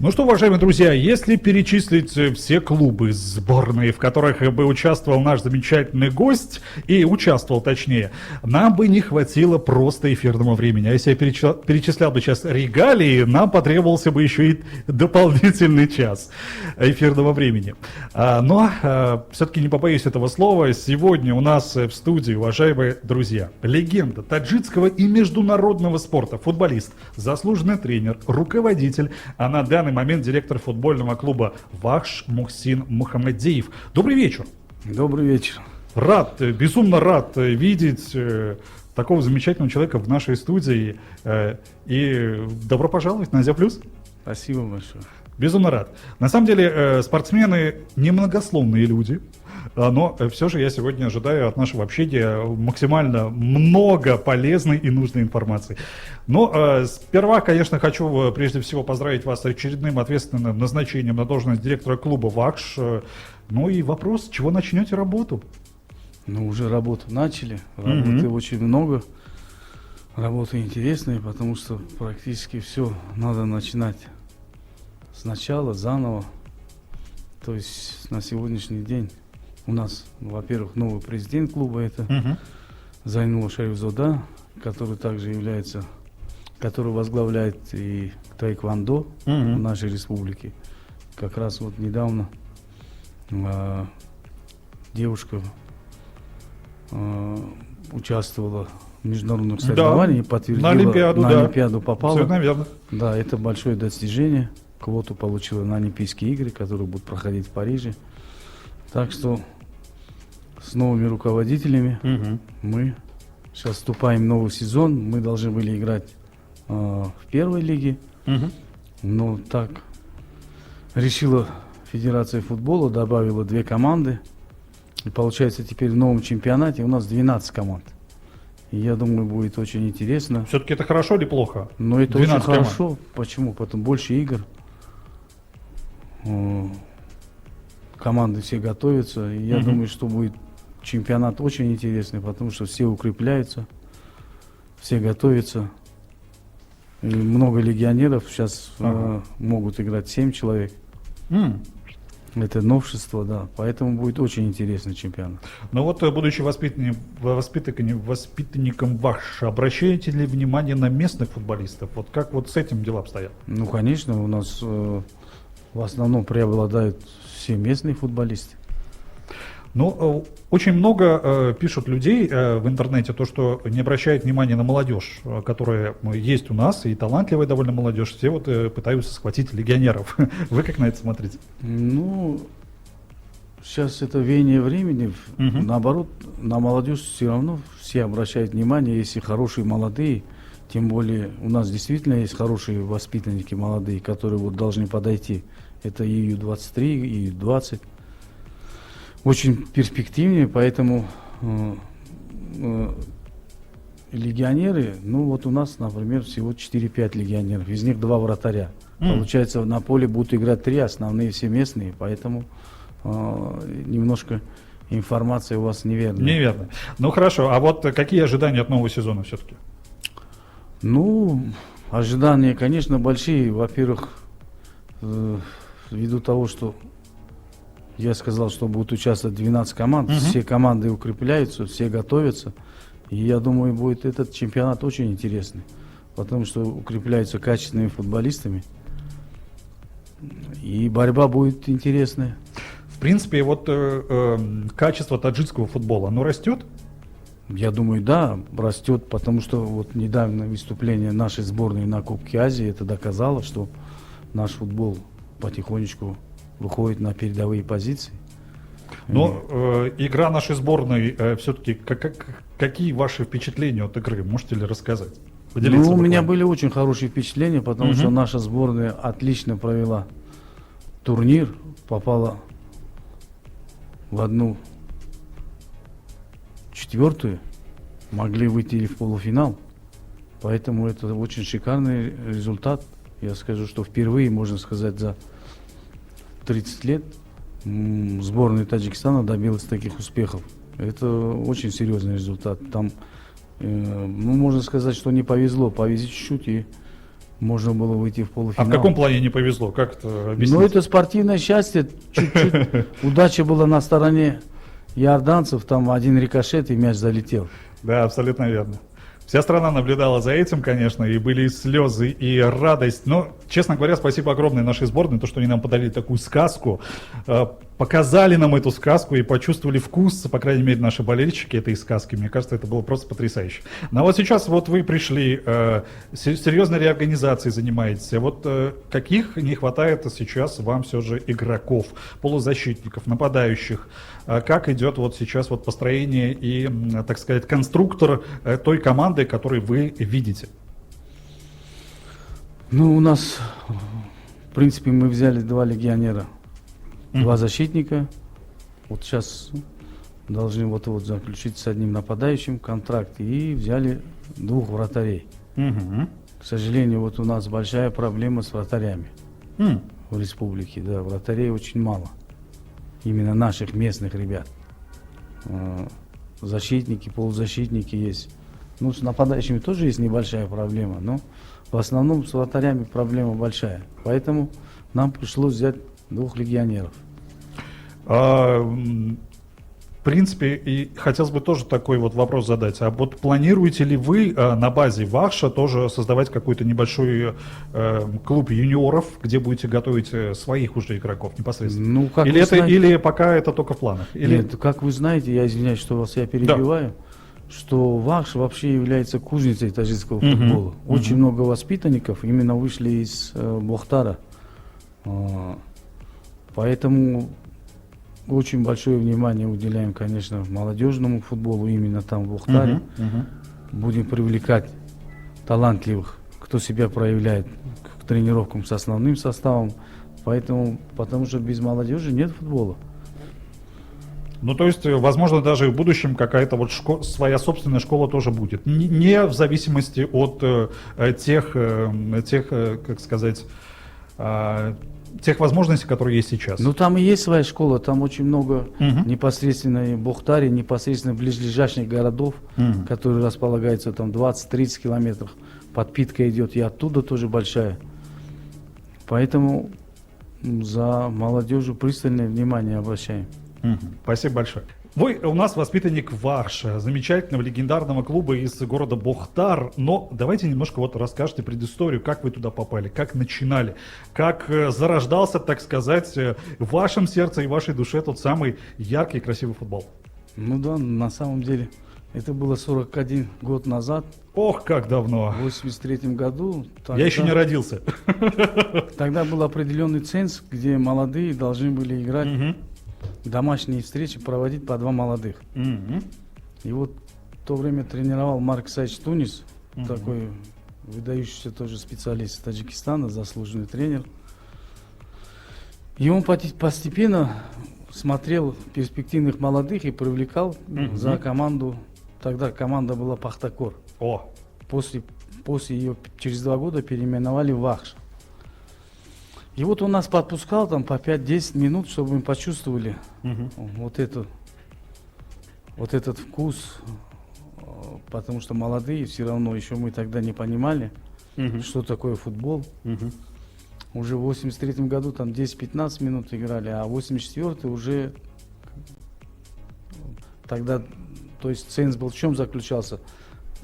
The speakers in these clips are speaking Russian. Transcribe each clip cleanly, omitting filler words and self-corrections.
Ну что, уважаемые друзья, если перечислить все клубы, сборные, в которых бы участвовал наш замечательный гость, и участвовал точнее, нам бы не хватило просто эфирного времени. А если я перечислял бы сейчас регалии, нам потребовался бы еще и дополнительный час эфирного времени. Но все-таки не побоюсь этого слова, сегодня у нас в студии, уважаемые друзья, легенда таджикского и международного спорта, футболист, заслуженный тренер, руководитель, а на данный момент директор футбольного клуба «Вахш» Мухсин Мухаммадеев. Добрый вечер. Добрый вечер. Рад, безумно рад видеть такого замечательного человека в нашей студии. И добро пожаловать на Азия Плюс. Спасибо большое. Безумно рад. На самом деле спортсмены немногословные люди, но все же я сегодня ожидаю от нашего общения максимально много полезной и нужной информации. Но сперва, конечно, хочу прежде всего поздравить вас с очередным ответственным назначением на должность директора клуба «Вахш». Ну и вопрос, с чего начнете работу? Ну, уже работу начали, работы очень много, работы интересные, потому что практически все надо начинать сначала, заново. То есть на сегодняшний день у нас, во-первых, новый президент клуба, это Зайнула Шарифзода, который также является, который возглавляет и таэквондо в нашей республике. Как раз вот недавно девушка участвовала в международных соревнованиях, подтвердила, на Олимпиаду попала. Все наверное. Да, это большое достижение. Квоту получила на Олимпийские игры, которые будут проходить в Париже. Так что с новыми руководителями мы сейчас вступаем в новый сезон. Мы должны были играть в первой лиге, но так решила Федерация футбола, добавила 2 команды. И получается теперь в новом чемпионате у нас 12 команд. И я думаю, будет очень интересно. Все-таки это хорошо или плохо? Но это очень хорошо. Почему? Потом больше игр. Команды все готовятся. И я думаю, что будет чемпионат очень интересный, потому что все укрепляются, все готовятся. И много легионеров. Сейчас могут играть 7 человек. Это новшество, да. Поэтому будет очень интересный чемпионат. Но вот, будучи воспитанником ВАХШ, обращаете ли внимание на местных футболистов? Вот как вот с этим дела обстоят? Ну, конечно, у нас в основном преобладают все местные футболисты. Ну, очень много пишут людей в интернете, то, что не обращают внимания на молодежь, которая есть у нас, и талантливая довольно молодежь. Все вот пытаются схватить легионеров. Вы как на это смотрите? Ну, сейчас это веяние времени. Наоборот, на молодежь все равно все обращают внимание, если хорошие молодые. Тем более у нас действительно есть хорошие воспитанники молодые, которые вот должны подойти. Это и Ю-23, и Ю-20. Очень перспективнее, поэтому легионеры, ну вот у нас, например, всего 4-5 легионеров, из них 2 вратаря. Получается, на поле будут играть 3, основные все местные, поэтому немножко информация у вас неверная. Неверно. Ну хорошо, а вот какие ожидания от нового сезона все-таки? Ну, ожидания, конечно, большие. Во-первых, ввиду того, что я сказал, что будут участвовать 12 команд, все команды укрепляются, все готовятся. И я думаю, будет этот чемпионат очень интересный, потому что укрепляются качественными футболистами. И борьба будет интересная. В принципе, вот качество таджикского футбола, оно растет? Я думаю, да, растет, потому что вот недавнее выступление нашей сборной на Кубке Азии это доказало, что наш футбол потихонечку выходит на передовые позиции. Но игра нашей сборной, все-таки какие ваши впечатления от игры? Можете ли рассказать? Поделиться Ну, у буквально. меня были очень хорошие впечатления, потому что наша сборная отлично провела турнир, попала в 1/4, могли выйти в полуфинал. Поэтому это очень шикарный результат. Я скажу, что впервые, можно сказать, за 30 лет сборная Таджикистана добилась таких успехов. Это очень серьезный результат. Там, ну, можно сказать, что не повезло. Повезет чуть-чуть, и можно было выйти в А полуфинал. в каком плане не повезло? Как это объяснить? Ну, это спортивное счастье. Чуть-чуть удача была на стороне иорданцев. Там один рикошет и мяч залетел. Да, абсолютно верно. Вся страна наблюдала за этим, конечно, и были и слезы, и радость. Но, честно говоря, спасибо огромное нашей сборной, то, что они нам подарили такую сказку, показали нам эту сказку и почувствовали вкус, по крайней мере, наши болельщики этой сказки. Мне кажется, это было просто потрясающе. Но вот сейчас вот вы пришли, серьезной реорганизацией занимаетесь. Вот каких не хватает сейчас вам все же игроков, полузащитников, нападающих? Как идет вот сейчас вот построение и, так сказать, конструктор той команды, которую вы видите? Ну, у нас, в принципе, мы взяли 2 легионера, 2 защитника. Вот сейчас должны вот-вот заключить с одним нападающим контракт. И взяли 2 вратарей. К сожалению, вот у нас большая проблема с вратарями в республике. Да, вратарей очень мало. Именно наших местных ребят. Защитники, полузащитники есть. Ну, с нападающими тоже есть небольшая проблема, но в основном с вратарями проблема большая. Поэтому нам пришлось взять 2 легионеров. В принципе, и хотелось бы тоже такой вот вопрос задать. А вот планируете ли вы на базе Вахша тоже создавать какой-то небольшой клуб юниоров, где будете готовить своих уже игроков непосредственно? Ну, как или, вы знаете, или пока это только в планах? Или... Нет, как вы знаете, я извиняюсь, что вас я перебиваю, что Вахш вообще является кузницей таджикского футбола. Очень много воспитанников именно вышли из Бухтара. Поэтому очень большое внимание уделяем, конечно, молодежному футболу именно там в Бухтаре. Будем привлекать талантливых, кто себя проявляет к тренировкам с основным составом. Поэтому, потому что без молодежи нет футбола. Ну, то есть, возможно, даже в будущем какая-то вот своя собственная школа тоже будет. Не в зависимости от тех, как сказать, тех возможностей, которые есть сейчас. Ну, там и есть своя школа, там очень много непосредственно в Бухтаре, непосредственно близлежащих городов, которые располагаются там 20-30 километров. Подпитка идет, и оттуда тоже большая. Поэтому за молодежью пристальное внимание обращаем. Спасибо большое. Вы у нас воспитанник Варша, замечательного легендарного клуба из города Бухтар. Но давайте немножко вот расскажете предысторию, как вы туда попали, как начинали, как зарождался, так сказать, в вашем сердце и вашей душе тот самый яркий и красивый футбол. Ну да, на самом деле, это было 41 год назад. Ох, как давно. В 83 году. Я еще не родился. Тогда был определенный ценз, где молодые должны были играть. Домашние встречи проводить по 2 молодых. И вот в то время тренировал Марк Сайч Тунис, такой выдающийся тоже специалист из Таджикистана, заслуженный тренер. И он постепенно смотрел перспективных молодых и привлекал за команду. Тогда команда была Пахтакор. После ее через 2 года переименовали в Вахш. И вот он нас подпускал там по 5-10 минут, чтобы мы почувствовали вот этот вкус, потому что молодые все равно еще мы тогда не понимали, что такое футбол. Уже в 83 году там 10-15 минут играли, а в 84 уже тогда, то есть ценз был в чем заключался?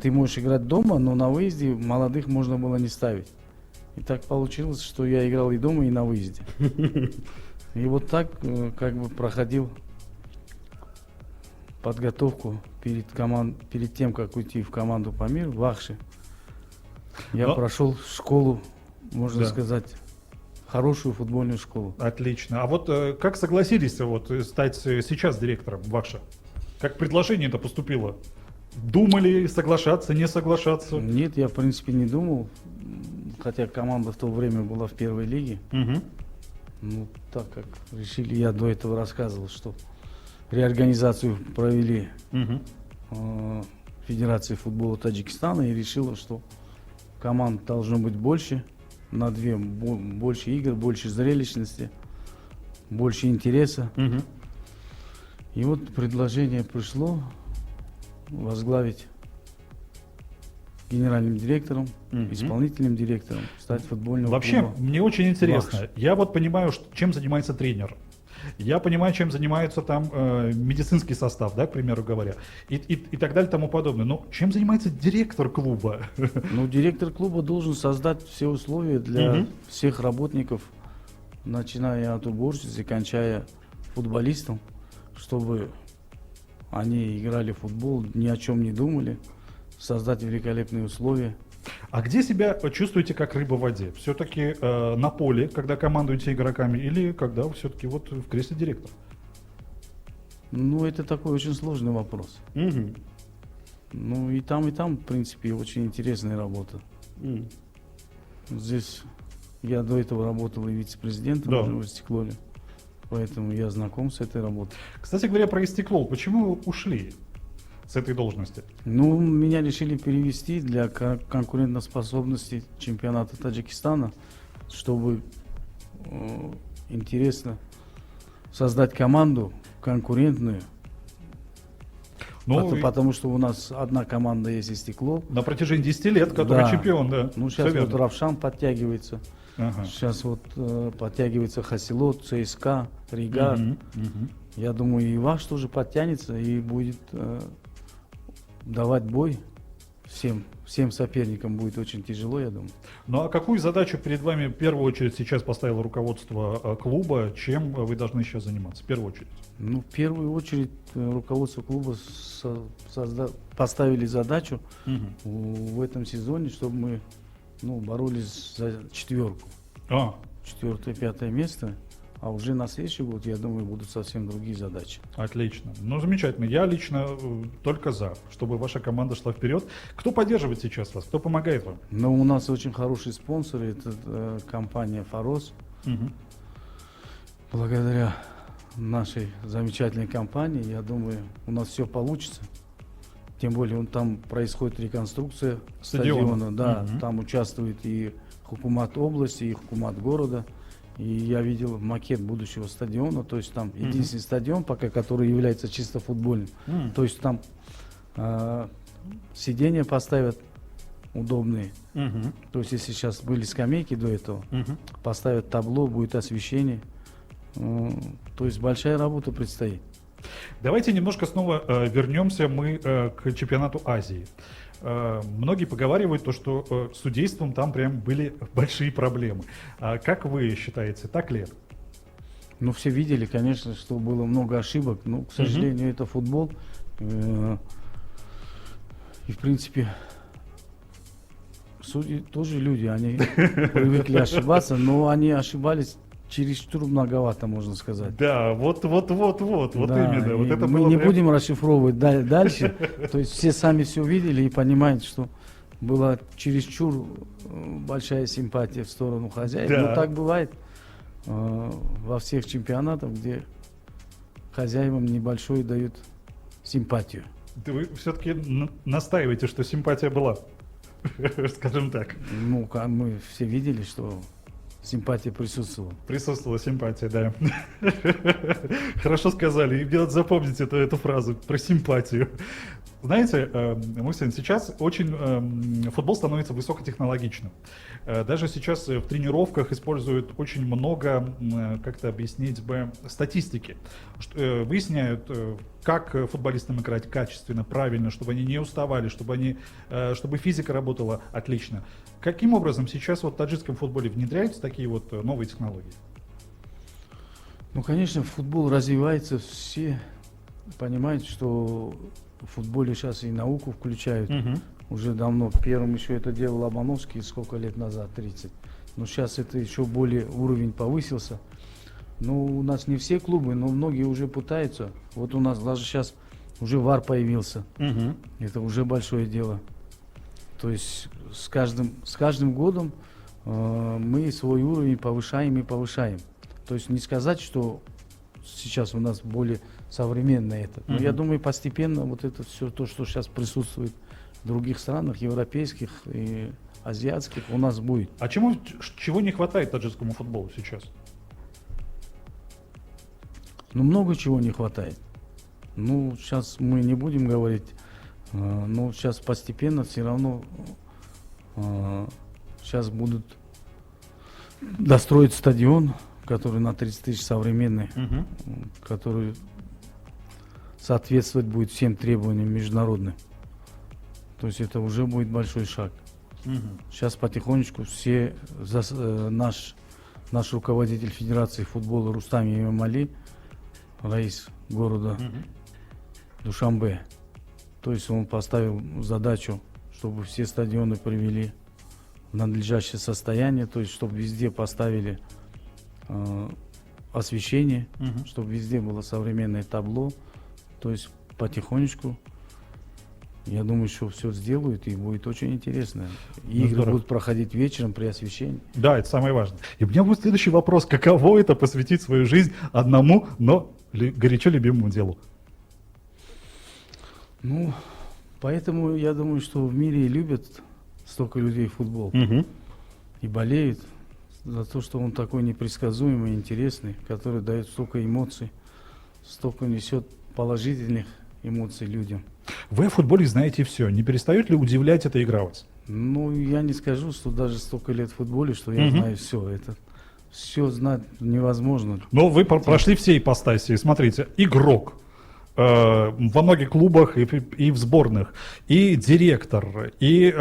Ты можешь играть дома, но на выезде молодых можно было не ставить. И так получилось, что я играл и дома, и на выезде. И вот так как бы проходил подготовку перед тем, как уйти в команду по миру, в Вахше. Я прошел школу, можно сказать, хорошую футбольную школу. Отлично. А вот как согласились вот стать сейчас директором Вахша? Как предложение это поступило? Думали соглашаться, не соглашаться? Нет, я в принципе не думал. Хотя команда в то время была в первой лиге. Ну, так как решили, я до этого рассказывал, что реорганизацию провели Федерации футбола Таджикистана и решила, что команд должно быть больше, на 2 больше игр, больше зрелищности, больше интереса. И вот предложение пришло возглавить генеральным директором, Мгм. исполнительным директором, стать футбольным Вообще, клубом. мне очень интересно. «Вахш». Я вот понимаю, чем занимается тренер. Я понимаю, чем занимается там медицинский состав, да, к примеру говоря, и так далее, тому подобное. Но чем занимается директор клуба? Ну, директор клуба должен создать все условия для Мгм. всех работников, начиная от уборщицы, кончая футболистом, чтобы они играли в футбол, ни о чем не думали, создать великолепные условия. А где себя чувствуете как рыба в воде? Все-таки на поле, когда командуете игроками, или когда все-таки вот в кресле директора? Ну, это такой очень сложный вопрос. Мгм. Ну, и там, в принципе, очень интересная работа. Мгм. Здесь я до этого работал и вице-президентом Да. уже в «Стеклоле», поэтому я знаком с этой работой. Кстати говоря, про Истеклол. Почему вы ушли с этой должности? Ну, меня решили перевести для конкурентоспособности чемпионата Таджикистана, чтобы интересно создать команду конкурентную, Ну, потому что у нас одна команда есть из «Стекло». на протяжении 10 лет, который Да. чемпион, да. Ну, Всё сейчас вот верно. Равшан подтягивается, Ага. сейчас вот подтягивается Хасилот, ЦСКА, Ригар. Мгм, мгм. Я думаю, и Ваш тоже подтянется и будет давать бой всем соперникам. Будет очень тяжело, я думаю. Ну а какую задачу перед вами в первую очередь сейчас поставило руководство клуба? Чем вы должны сейчас заниматься? В первую очередь. Ну, в первую очередь руководство клуба поставили задачу в этом сезоне, чтобы мы боролись за четверку. А, 4-5 место. А уже на следующий год, я думаю, будут совсем другие задачи. отлично. Ну, замечательно. Я лично только за, чтобы ваша команда шла вперед. Кто поддерживает сейчас вас? Кто помогает вам? Но у нас очень хорошие спонсоры. Это компания «Форос». Мгм. Благодаря нашей замечательной компании, я думаю, у нас все получится. Тем более, там происходит реконструкция Стадиона. стадиона. Да, Мгм. там участвует и Хукумат области, и Хукумат города. И я видел макет будущего стадиона. То есть там единственный стадион, пока который является чисто футбольным. М. То есть там сиденья поставят удобные. Мгм. То есть если сейчас были скамейки до этого, Мгм. поставят табло, будет освещение. То есть большая работа предстоит. Давайте немножко снова вернемся мы к чемпионату Азии. Многие поговаривают то, что с судейством там прям были большие проблемы. А как вы считаете, так ли это? Ну, все видели, конечно, что было много ошибок. Но, к сожалению, это футбол. И, в принципе, судьи тоже люди. Они привыкли ошибаться, но они ошибались чересчур многовато, можно сказать. Да, вот Да, именно. Вот и это мы было не прям- будем расшифровывать дальше. То есть все сами все увидели и понимают, что была чересчур большая симпатия в сторону хозяев. Да. Но так бывает во всех чемпионатах, где хозяевам небольшой дают симпатию. Да вы все-таки настаиваете, что симпатия была, скажем так. Ну, мы все видели, что симпатия присутствовала. Присутствовала симпатия, да. Хорошо сказали. И мне надо запомнить эту фразу про симпатию. Знаете, Мухсин, сейчас очень футбол становится высокотехнологичным. Даже сейчас в тренировках используют очень много, как это объяснить бы, статистики. Выясняют, как футболистам играть качественно, правильно, чтобы они не уставали, чтобы физика работала отлично. Каким образом сейчас вот в таджикском футболе внедряются такие вот новые технологии? Ну, конечно, футбол развивается, все понимают, что в футболе сейчас и науку включают. Уже давно. Первым еще это делал Лобановский, сколько лет назад, 30. Но сейчас это еще более уровень повысился. Ну, у нас не все клубы, но многие уже пытаются. Вот у нас даже сейчас уже ВАР появился. Это уже большое дело. То есть с каждым годом мы свой уровень повышаем и повышаем. То есть не сказать, что сейчас у нас более современное это. Но я думаю, постепенно вот это все то, что сейчас присутствует в других странах, европейских и азиатских, у нас будет. А чего не хватает таджикскому футболу сейчас? Ну, много чего не хватает. Ну, сейчас мы не будем говорить Но сейчас постепенно все равно сейчас будут достроить стадион, который на 30 тысяч современный, который соответствовать будет всем требованиям международным. То есть это уже будет большой шаг. Сейчас потихонечку наш руководитель Федерации футбола Рустам Емали, раис города Душанбе, то есть он поставил задачу, чтобы все стадионы привели в надлежащее состояние, то есть чтобы везде поставили освещение, чтобы везде было современное табло, то есть потихонечку. Я думаю, что все сделают, и будет очень интересно. Игры здорово. будут проходить вечером при освещении. Да, это самое важное. И у меня будет следующий вопрос. Каково это посвятить свою жизнь одному, но горячо любимому делу? Ну, поэтому я думаю, что в мире и любят столько людей футбол. И болеют за то, что он такой непредсказуемый, интересный, который дает столько эмоций, столько несет положительных эмоций людям. Вы о футболе знаете все. Не перестает ли удивлять эта игра вас? Ну, я не скажу, что даже столько лет в футболе, что я знаю все. Это все знать невозможно. Но вы прошли все ипостаси. Смотрите, игрок во многих клубах и в сборных, и директор, и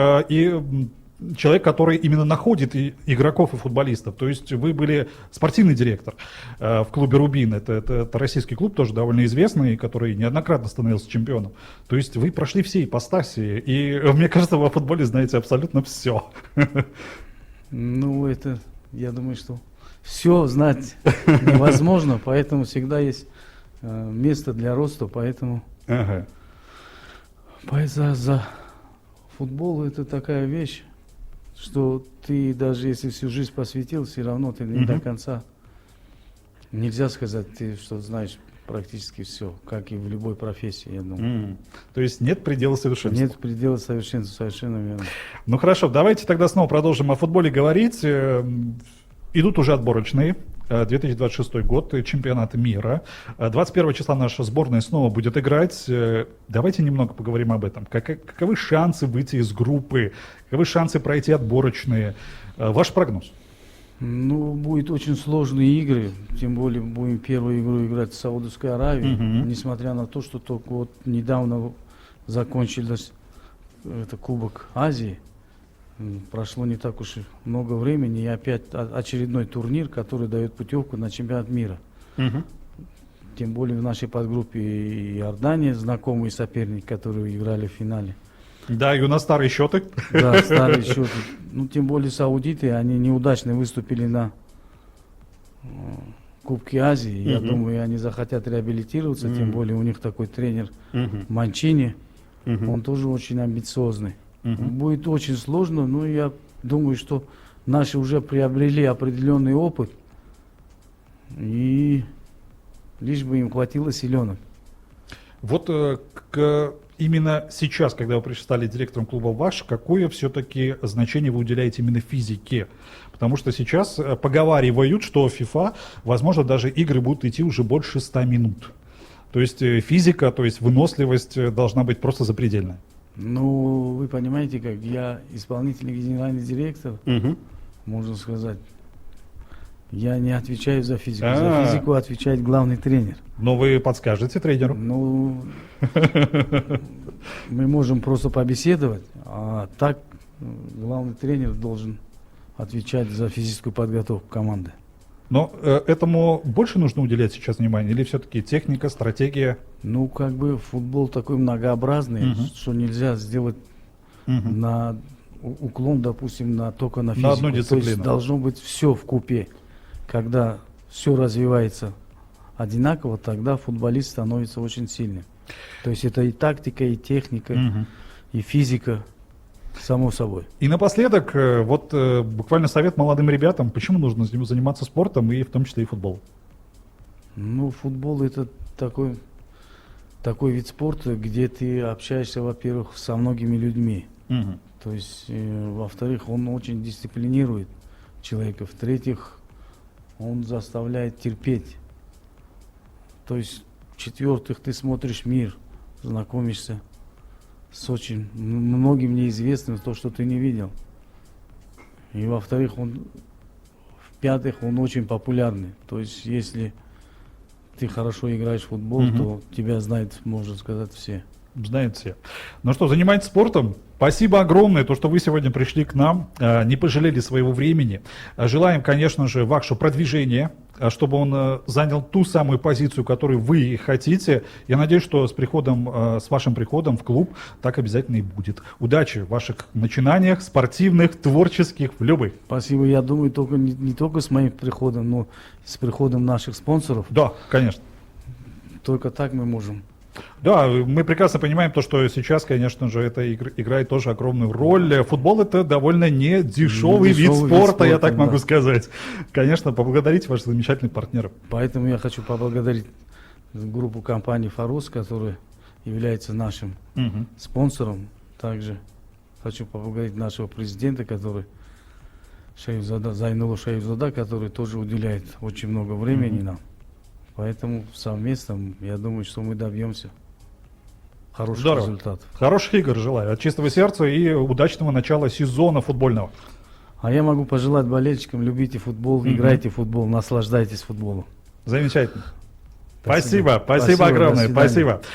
человек, который именно находит игроков и футболистов. То есть вы были спортивный директор в клубе «Рубин». Это российский клуб, тоже довольно известный, который неоднократно становился чемпионом. То есть вы прошли все ипостаси, и мне кажется, вы о футболе знаете абсолютно все. Ну, это, я думаю, что все знать невозможно, поэтому всегда есть место для роста, поэтому Ага. за футбол это такая вещь, что ты даже если всю жизнь посвятил, все равно ты не до конца. Нельзя сказать, ты что знаешь практически все, как и в любой профессии, я думаю. То есть нет предела совершенства. Нет предела совершенства, совершенно верно. Ну хорошо, давайте тогда снова продолжим о футболе говорить. Идут уже отборочные. 2026 год, чемпионат мира. 21 числа наша сборная снова будет играть. Давайте немного поговорим об этом. Каковы шансы выйти из группы? Каковы шансы пройти отборочные? Ваш прогноз? Ну, будет очень сложные игры, тем более будем первую игру играть в Саудовской Аравии, несмотря на то, что только вот недавно закончился это Кубок Азии. Прошло не так уж и много времени, и опять очередной турнир, который дает путевку на чемпионат мира. Тем более в нашей подгруппе и Иордания, знакомый соперник, которые играли в финале. Да, и у нас старые счеты. Да, старые счеты. Ну, тем более саудиты, они неудачно выступили на Кубке Азии. Я думаю, они захотят реабилитироваться, тем более у них такой тренер Манчини. Он тоже очень амбициозный. Будет очень сложно, но я думаю, что наши уже приобрели определенный опыт, и лишь бы им хватило силенок. Вот именно сейчас, когда вы стали директором клуба «Ваш», какое все-таки значение вы уделяете именно физике? Потому что сейчас поговаривают, что FIFA, возможно, даже игры будут идти уже больше 100 минут. То есть физика, то есть выносливость должна быть просто запредельная. Ну, вы понимаете, как я исполнительный генеральный директор, можно сказать, я не отвечаю за физику. За физику отвечает главный тренер. Но вы подскажете тренеру? Ну, мы можем просто побеседовать, а так главный тренер должен отвечать за физическую подготовку команды. Но этому больше нужно уделять сейчас внимание? Или все-таки техника, стратегия? Ну, как бы футбол такой многообразный, что нельзя сделать на уклон, допустим, только на физику. На одну дисциплину. То есть должно быть все вкупе. Когда все развивается одинаково, тогда футболист становится очень сильным. То есть это и тактика, и техника, и физика, само собой. И напоследок, вот буквально совет молодым ребятам, почему нужно заниматься спортом, и в том числе и футболом? Ну, футбол это такой вид спорта, где ты общаешься, во-первых, со многими людьми. То есть, во-вторых, он очень дисциплинирует человека. В-третьих, он заставляет терпеть. То есть, в-четвертых, ты смотришь мир, знакомишься с очень многим неизвестным, то, что ты не видел. И во-вторых, в-пятых, он очень популярный. То есть, если ты хорошо играешь в футбол, то тебя знают, можно сказать, все. Знают все. Ну что, занимайтесь спортом. Спасибо огромное, то, что вы сегодня пришли к нам, не пожалели своего времени. Желаем, конечно же, вашего продвижения, чтобы он занял ту самую позицию, которую вы и хотите. Я надеюсь, что с вашим приходом в клуб так обязательно и будет. Удачи в ваших начинаниях, спортивных, творческих, в любых. Спасибо. Я думаю, только не только с моим приходом, но с приходом наших спонсоров. Да, конечно. Только так мы можем. Да, мы прекрасно понимаем то, что сейчас, конечно же, это играет тоже огромную роль. Футбол — это довольно не дешевый вид спорта, я так могу сказать. Конечно, поблагодарите ваших замечательных партнеров. Поэтому я хочу поблагодарить группу компании «Фарус», которая является нашим спонсором. Также хочу поблагодарить нашего президента, который Зайнула Шаевзада, который тоже уделяет очень много времени нам. Поэтому совместно, я думаю, что мы добьемся хороших результатов. Хороших игр желаю от чистого сердца и удачного начала сезона футбольного. А я могу пожелать болельщикам: любите футбол, играйте в футбол, наслаждайтесь футболом. Замечательно. Спасибо огромное, спасибо.